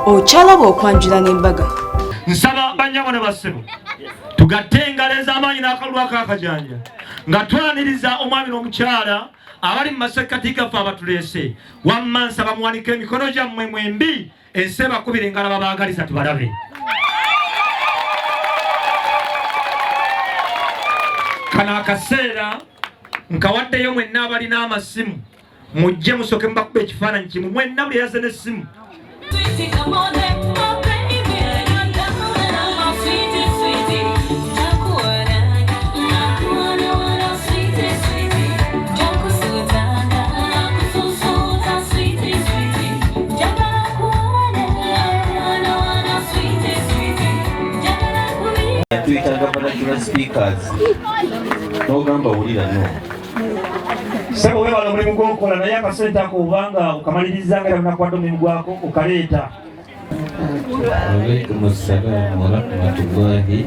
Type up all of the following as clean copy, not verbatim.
Ochalaba okwanjula n'embaga. Nsaba banyabo ne bassebo tugatte engalo ez'amaanyi n'akalulu ak'akajanja nga twaniriza omwami n'omukyala abali mu masekkati gaffe abatuleese wamma nsaba muwanike emikono gyammwe mwembi ensi ebakubira engalo babaagaliza tubalabe. Kano akaseera nkawaddeyo mwenna abalina amasimu mujje musooke mubakuba ekifaananyi kimu mwenna buli yaze n'essimu. Tuyitaga bannakula speakers n'ogamba wulira no sebo webala omulimu gw'okola naye akasente ako obanga okamaliriza nga nakuwadde omulimu gwako okaleeta. Alaikum assalam wa rahmatullahi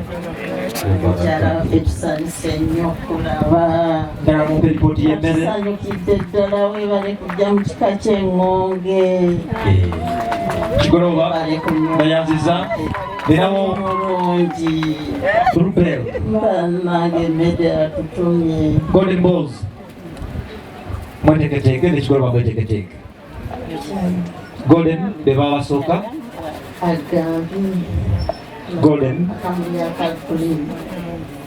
wa barakatuh. Tusanyuse nnyo okulaba. Ddala mumpe lipooti y'emmere. Tusanyukidde ddala weebale kujja mu kika ky'engonge. Kigoloba bayanziza berawo mulungi. Rupel Bannange emmere atutumye. Golden Balls mweteketeeke nekigoloba mweteketeeke. Golden be babasooka Agambye Golden akamulya ka green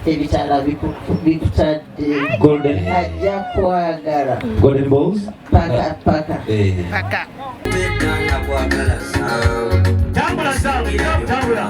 ebitala bikutadde. Golden Ajja kwagala Golden Balls paka. tambula ZAM tambula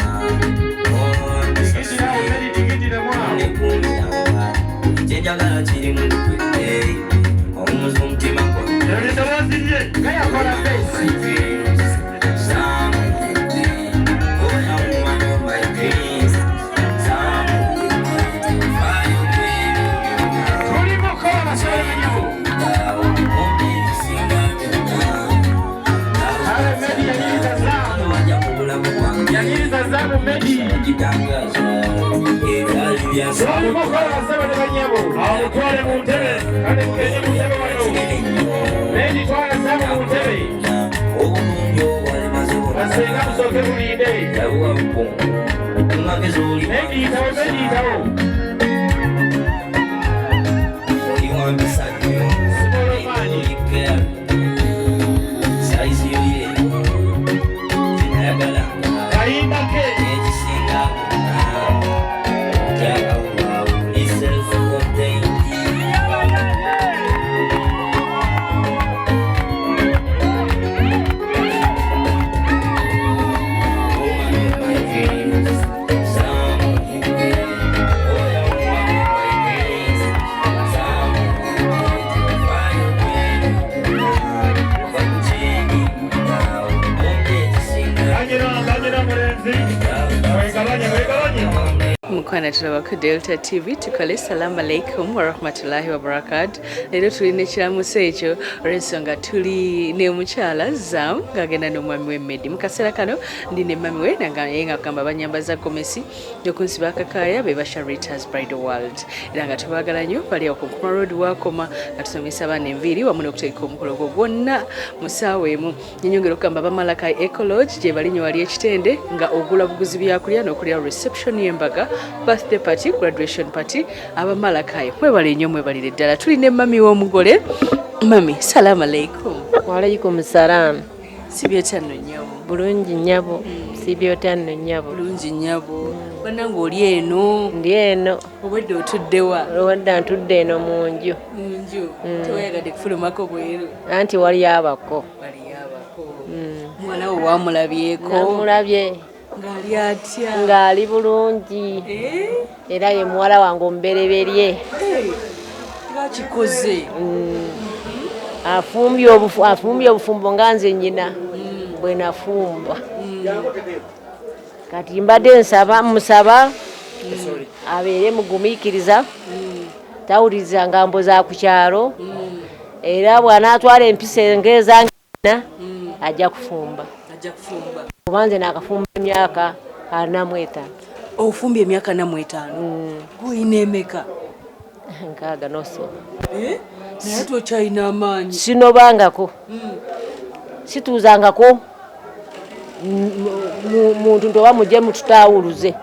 Mukwana tulabako Delta TV tukole salamu alaikum wa rahmatullahi wa barakatuh. Lero tulina ekiramuso ekyo olw'ensonga tuli ne mukyala ZAM ng'agenda n'omwami w'emmedi. Mu kaseera kano ndi ne mami we naye nga kugamba banyambaza gomesi y'okunsiba akakaaya be ba Sharita's Bridal World. Era nga tubaagala nnyo bali awo ku Nkuma Road Wakoma nga tusomesa abaana enviiri wamu n'okuteeka omukolo gwo gwonna mu ssaawa emu. Nnyongera okugamba Bamalakai Eco Lodge gye bali nnyo wali ekitende nga ogula buguzi byakulya n'okulya reception y'embaga, birthday party, graduation party, Abamalakai mwebale nnyo mwebalire ddala. Tuli ne mami w'omugole. Mami, salamu alaikum. Wa alaikum salam. Sibyotya nno nnyabo. Bulungi nnyabo. Sibyotya nno nnyabo. Bulungi nnyabo. Bannange oli eno. Ndi eno. Obwedde otuddewa. Olwadde ntudde eno mu nju. Mu nju. Tewayagadde kufulumako bweru. Anti wali abako. Wali abako. Muwala wo wamulabyeko. Namulabye. Ngali atya. Ngali bulungi. Era ye muwala wange omubereberye. Ngakikoze. Afumbye obufumbo nga nze nnyina bwe nafumba. Kati mbadde musaba abeere mugumiikiriza tawuliriza ngambo za ku kyalo era bw'anaatwala empisa ng'ezangina ajja kufumba. Kuba nze naakafumba emyaka 45. Ofumbye emyaka 45? Oyina emeka? Nkaaga n'oso. Naye tokyalina amaanyi. Sinobangako. Situuzangako. muntu ntoba mujje mututawuluze.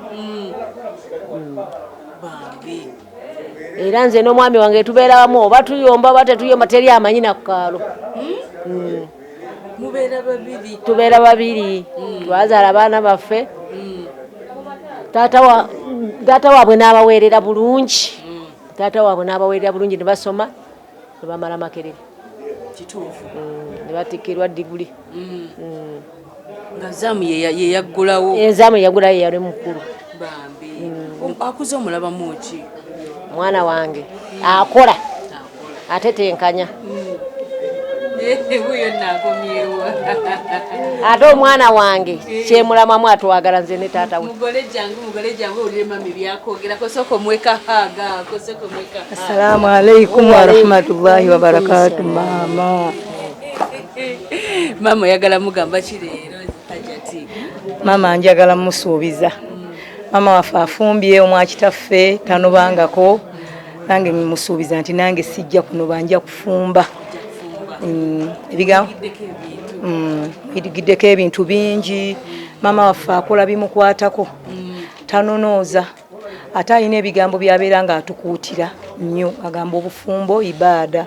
Era nze n'omwami wange tubeera wamu oba tuyomba oba tetuyomba teri amanyi na ku kaalo. Mubeera babiri. Tubeera babiri. Twazaala abaana baffe. Taata waabwe n'abaweerera bulungi. Taata waabwe n'abaweerera bulungi ne basoma ne bamala Makerere. Kituufu. Ne batikkirwa diguli. Nga ZAM ye yaggulawo. ZAM yaggulawo ye yali mukulu. Bambi. Akuze omulabamu ki? Mwana wange akola ate tenkanya. Buyo nakomyewo. Ate omwana wange kyemulamamu atwagala nze ne taata we. Mugole jangu olire mami byakogera kosoko mweka haga kosoko mweka. Assalamu alaikum wa rahmatullahi wa barakatuh mama. Mama yagala mugamba kireero Hajati. Mama njagala musuubiza. Mama wafa afumbye omwakitaffe tanobangako nange musuubiza nti nange sijja kuno banja kufumba. Ebigambo bidigiddeko ebintu bingi. Mama wafa akola bimukwatako tanonooza ate alina ebigambo byabeera nga atukuutira nnyo agamba obufumbo ibaada.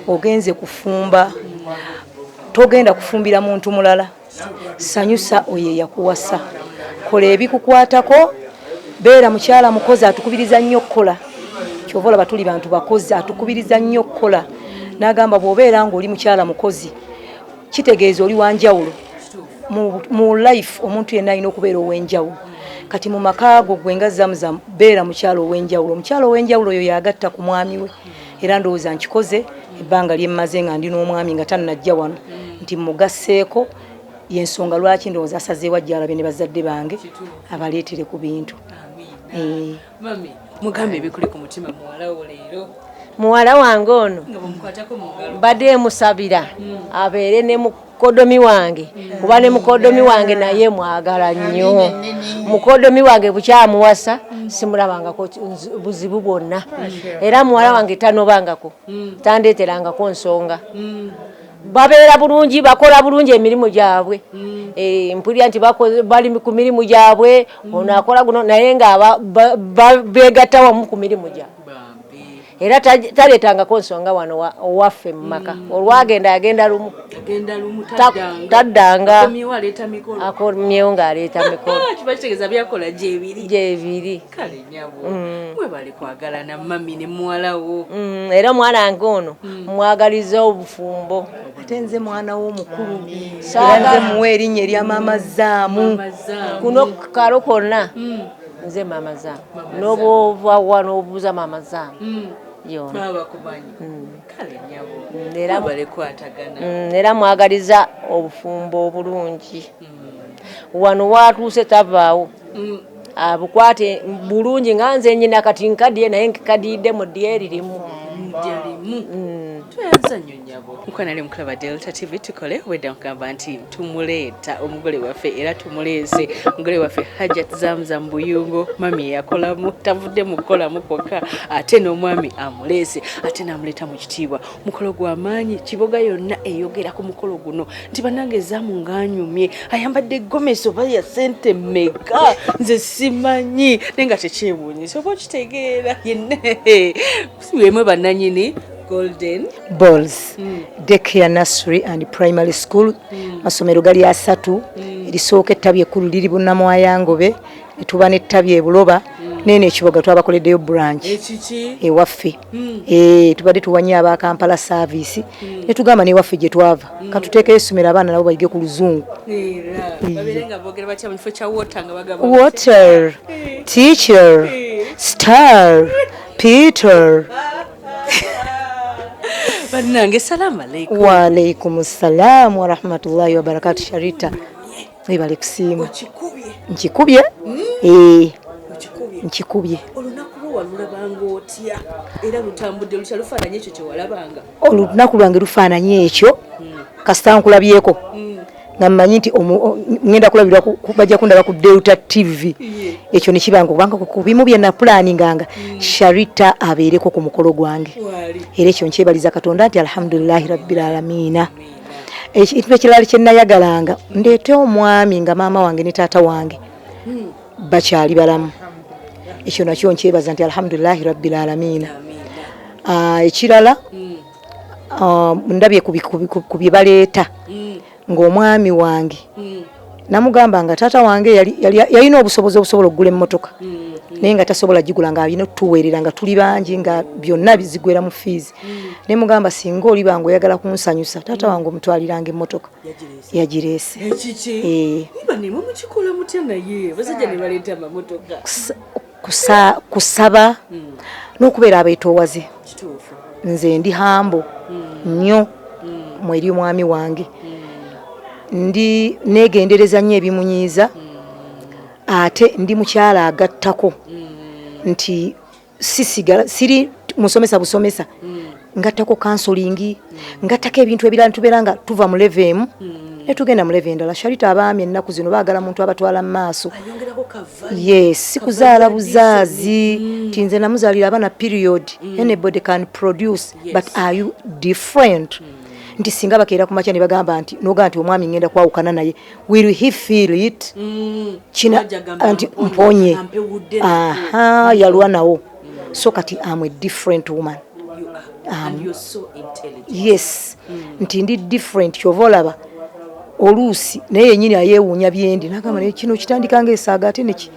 Ogenze kufumba togenda kufumbira muntu mulala, sanyusa oye yakuwasa, kola ebikukwatako, beera mukyala mukozi atukubiriza nnyo okukola. Kyova olaba tuli bantu bakozi atukubiriza nnyo okukola. N'agamba bw'obeera ng'oli mukyala mukozi kitegeeza oli wanjawulo mu life. Omuntu yenna alina okubeera ow'enjawulo. Kati mu maka go gwe nga ZAM beera mukyala ow'enjawulo. Omukyala ow'enjawulo oyo yagatta ku mwami we. Era ndowooza nkikoze ebbanga lyemmaze nga ndi n'omwami nga tannajja wano nti mugasseeko yensonga lwaki ndowooza asazeewo ajja alabe ne bazadde bange abaleetere ku bintu. Mami mugambe ebikuli ku mutima muwala wo leero. Muwala wange ono badde musabira abeere ne mukodomi wange kuba ne mukodomi wange naye mwagala nnyo. Mukodomi wange bukyamuwasa simulabangako buzibu bwonna. Era muwala wange tanobangako tandeeterangako nsonga. Babeera bulungi bakola bulungi emirimu gyabwe. Mpulira nti bali ku mirimu gyabwe ono akola guno naye nga beegatta wamu ku mirimu gyabwe. Era taleetangako nsonga wano owaffe mu maka. Olwagenda agenda lumu taddanga akomyewo ng'aleeta mikolo. Kiba kitegeeza byakola gyebiri. Kale nyabo mwebale kwagalana mami ne muwala wo. Era omwana wange ono mwagaliza obufumbo. Ate nze mwana w'omukulu era nze muwa erinnya erya mama ZAM. Kuno kalo konna nze mama ZAM. N'oba wa n'obuuza mama ZAM. Era mwagaliza obufumbo obulungi. Wano watuuse tavaawo. Abukwate bulungi nga nze nnyina kati nkaddiye naye nkaddiidde mu ddiya eririmu. Mukwanale mukulaba Delta TV tukole wedda nkugamba nti tumuleeta omugole waffe era tumuleese omugole waffe Hajati ZAM Buyungo. Mami yakolamu tavudde mukolamu kwokka ate n'omwami amuleese ate n'amuleeta mu kitiibwa. Mukolo gw'amaanyi Kiboga yonna eyogera ku mukolo guno nti bannange ZAM ng'anyumye ayambadde gomesi oba ya ssente meka nze simanyi naye nga tekyewuunyisa oba okitegeera yenna wemwe bannanyini Golden Balls Daycare Nursery and Primary School. Masomero gali asatu. Erisooka ettabi ekkulu liri Bunnamwayangobe, ne tuba n'ettabi e Buloba, nene Kiboga twabakoleddeyo branch ewaffe. Tubadde tuwanye aba Kampala service ne tugamba n'ewaffe gye twava katuteekeyo essomero abaana nabo bayige ku Luzungu. Water, teacher, star, Peter. Bannange salamu alaikum. Wa alaikum assalam wa rahmatullahi wa barakatuh. Sharita webale kusiima. Nkikubye? Nkikubye. Olunaku lwo walulabanga otya era lutambudde lutya lufaananye ekyo kye walabanga? Olunaku lwange lufaananye ekyo kasita nkulabyeko nga mmanyi nti ngenda kulabirwa bajja kundaba ku Delta TV. Ekyo ne kibanga kubanga ku bimu bye na planinganga Sharita abeereko ku mukolo gwange. Era ekyo nkyebaliza Katonda nti alhamdulillahi rabbil aalamiina. ekintu ekirala kye nayagalanga ndeete omwami nga maama wange ne taata wange bakyali balamu. Ekyo nakyo nkyebaza nti alhamdulillahi rabbil alamin. Ekirala ndabye ku bye baleeta ng'omwami wange namugamba nga taata wange yalina obusobozi obusobola okugula emmotoka naye nga tasobola gigula nga alina tuweerera nga tuli bangi nga byonna bizigwera mu fees. Ne mugamba singa oli bange oyagala kunsanyusa taata wange omutwaliranga emmotoka yagireese. Kusaba n'okubeera abeetoowaze. Nze ndi hambo nnyo mweri omwami wange ndi negendereza nnyo ebimunyiiza ate ndi mukyala agattako nti sisigala siri musomesa busomesa ngattako counseling ngattako ebintu ebirala tubeera nga tuva mu level emu ne tugenda mu level endala. Sharita abaami ennaku zino baagala muntu abatwala mu maaso. Yes, kuzaala buzaazi nti nze namuzaalira abaana period. Anybody can produce but are you different? Nti singa bakeera ku makya ne bagamba nti noga nti omwami ngenda kwawukana naye will he feel it? Kina anti mponye yalwa nawo. So kati I'm a different woman. And you're so intelligent. Yes, nti ndi different kyovolaba oluusi naye yennyini ayeewuunya byendi nagamba naye kino kitandika ngaesaaga ate neki.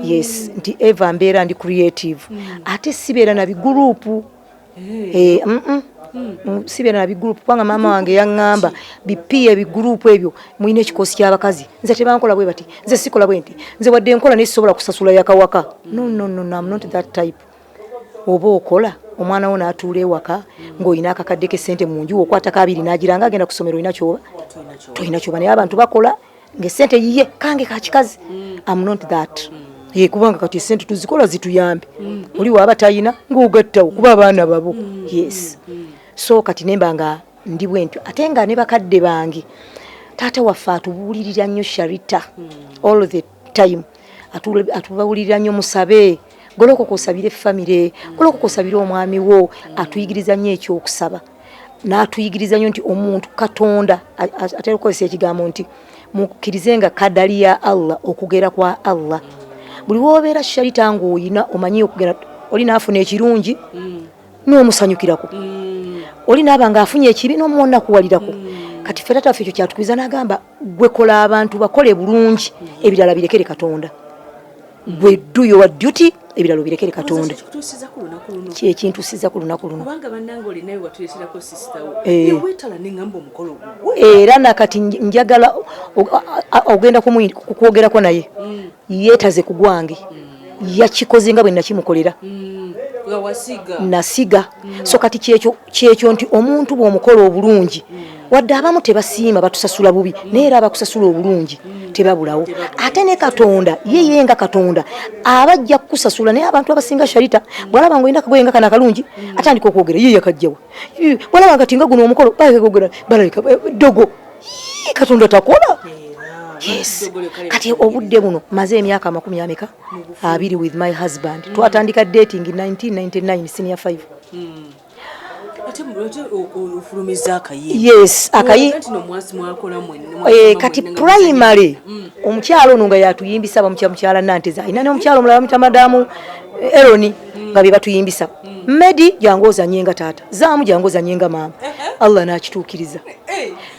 Yes, nti eva mbeera ndi creative ate sibeera na bigurupu. Sibeera na bigurupu kubanga maama wange yaŋŋamba bipiye ebigurupu ebyo mulina ekikosi ky'abakazi. Nze tebankola bwe bati, nze sikola bwe nti, nze wadde nkola naye sisobola kusasula yakawaka. No, I'm not that type. Oba okola omwana wo n'atuula ewaka ng'olina akakadde k'essente mu nju okwatako abiri n'agiranga agenda ku ssomero olina kyoba tolina kyoba naye abantu bakola ng'essente yiye kange ka kikazi. I'm not that. Kubanga kati essente tuzikola zituyambe oli waaba tayina ng'ogattawo kuba abaana babo. Yes, so kati nemba nga ndi bwentyo ate nga ne bakadde bange taata waffe atubuulirira nnyo Sharita all the time. Atubuulirira nnyo musabe golokoka osabire famire, golokoka osabire omwami wo. Atuyigiriza nnyo ekyokusaba n'atuyigiriza nnyo nti omuntu Katonda atera okukozesa ekigambo nti mukkirizenga kadali ya Allah okugera kwa Allah. Buli wobeera Sharita ng'oyina omanyi okugera oli naafuna ekirungi n'omusanyukirako, oli naaba ng'afunye ekibi n'omuwonakuwalirako. Kati ffe taata waffe ekyo kyatukiriza n'agamba gwe kola abantu bakole bulungi ebirala birekere Katonda. Gwe do your duty ebirala birekere Katonda. Kyekintusiza ku lunaku luno. Kubanga bannange oli nawe watuleeterako sister wo yeweetala n'eŋŋamba omukolo gwo. Era nakati njagala ogenda kukwogerako naye yeetaze ku gwange yakikoze nga bwe nakimukolera nasiga. So kati kyekyo nti omuntu bw'omukola obulungi wadde abamu tebasiima batusasula bubi naye era abakusasula obulungi tebabulawo. Ate ne Katonda ye nga Katonda abajja kukusasula naye abantu abasinga Sharita bwalaba ngo oyina kagoye nga kana kalungi atandika okwogera ye yakajjawa. Bwalaba nga tinga guno omukolo bakwogera balabika dogo Katonda takola. Yes, kati obudde buno maze emyaka 20 with my husband. Twatandika dating in 1999 senior 5. Yes, kati primary omukyalo ono nga yatuyimbisa bamukyala Nanteza ina ne omukyalo omulala bamuta madamu Eroni nga be batuyimbisa. Medi jangoza nyenga tata, ZAM jangoza nyenga mama. Allah n'akituukiriza.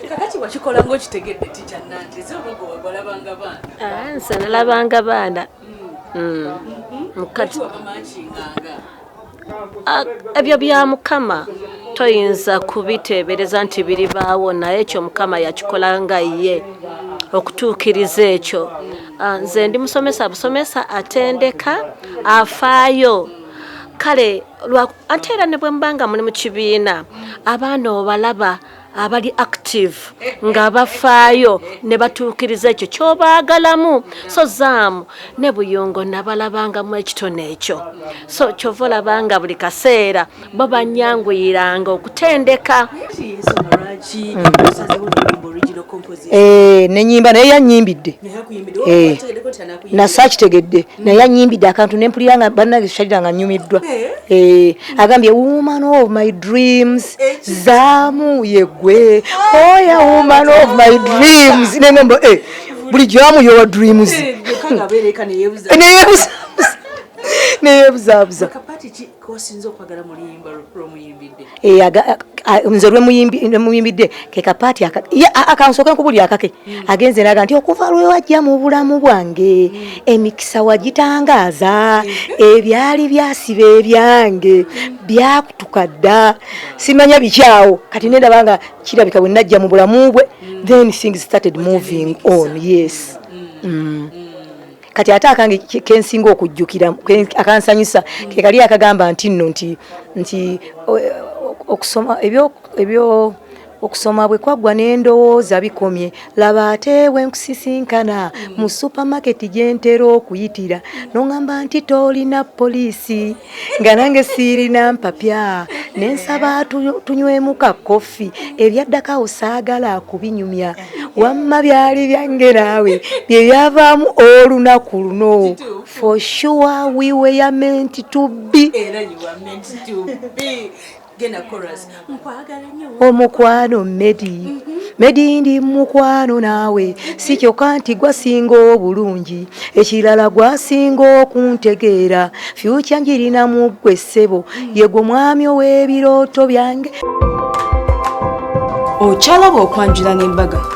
Kakati wakikola ng'okitegedde teacher Nanteza obago wabalabanga baana. Nze nalabanga baana. Mukati wabamachinganga. Ebyo bya Mukama toyinza kubiteebereza nti biribaawo naye ekyo Mukama yakikola nga ye okutuukiriza ekyo. Nze ndi musomesa atendeka afaayo. Kale ate era ne bwe mbanga muli mu kibiina abaana obalaba abali active nga bafaayo ne batuukiriza ekyo kyobaagalamu. So ZAM ne Buyungo nabalabanga mu ekitone ekyo. So kyova olabanga buli kaseera bo banyanguyiranga okutendeka. Nenyimba naye yanyimbidde. Nasaakitegedde naye yanyimbidde akantu nempuliranga bannange Sharita nga nnyumiddwa. Agambye woman of my dreams ZAM yegwe Oh yeah, woman of my dreams. Nemembo buli jamu your dreams. Nebuzabuza. Kapati ki kosinzo kwagala muliyimba muyimbidde. Nze muyimbidde ke kapati akansoka nkubuli akake agenze naga nti okuva lwe wajja mu bulamu bwange emikisa wagitangaza ebyali byasibe ebyange byakutukadda simanya bikyawo kati nenda banga kirabika bwe najja mu bulamu bwe then things started moving on. Yes. Kati ate akange kensinga okujjukira akansanyusa ke kali akagamba nti nno nti okusoma ebyo okusoma bwe kwagwa n'endowooza bikomye laba ate wenkusisinkana mu supermarket gyentera okuyitira n'ongamba nti tolina poliisi nga nange siirina mpapya nensaba tunywemu ka kofi ebyaddako osaagala kubinyumya wamma byali byange naawe bye byavaamu olunaku luno. For sure we were meant to be. Omukwano Medi ndi mukwano naawe si kyokka nti gwasinga obulungi ekirala gwasinga okuntegeera future njirina mu ggwe ssebo yegwe mwami ow'ebirooto byange. Okyalaba okwanjula n'embaga.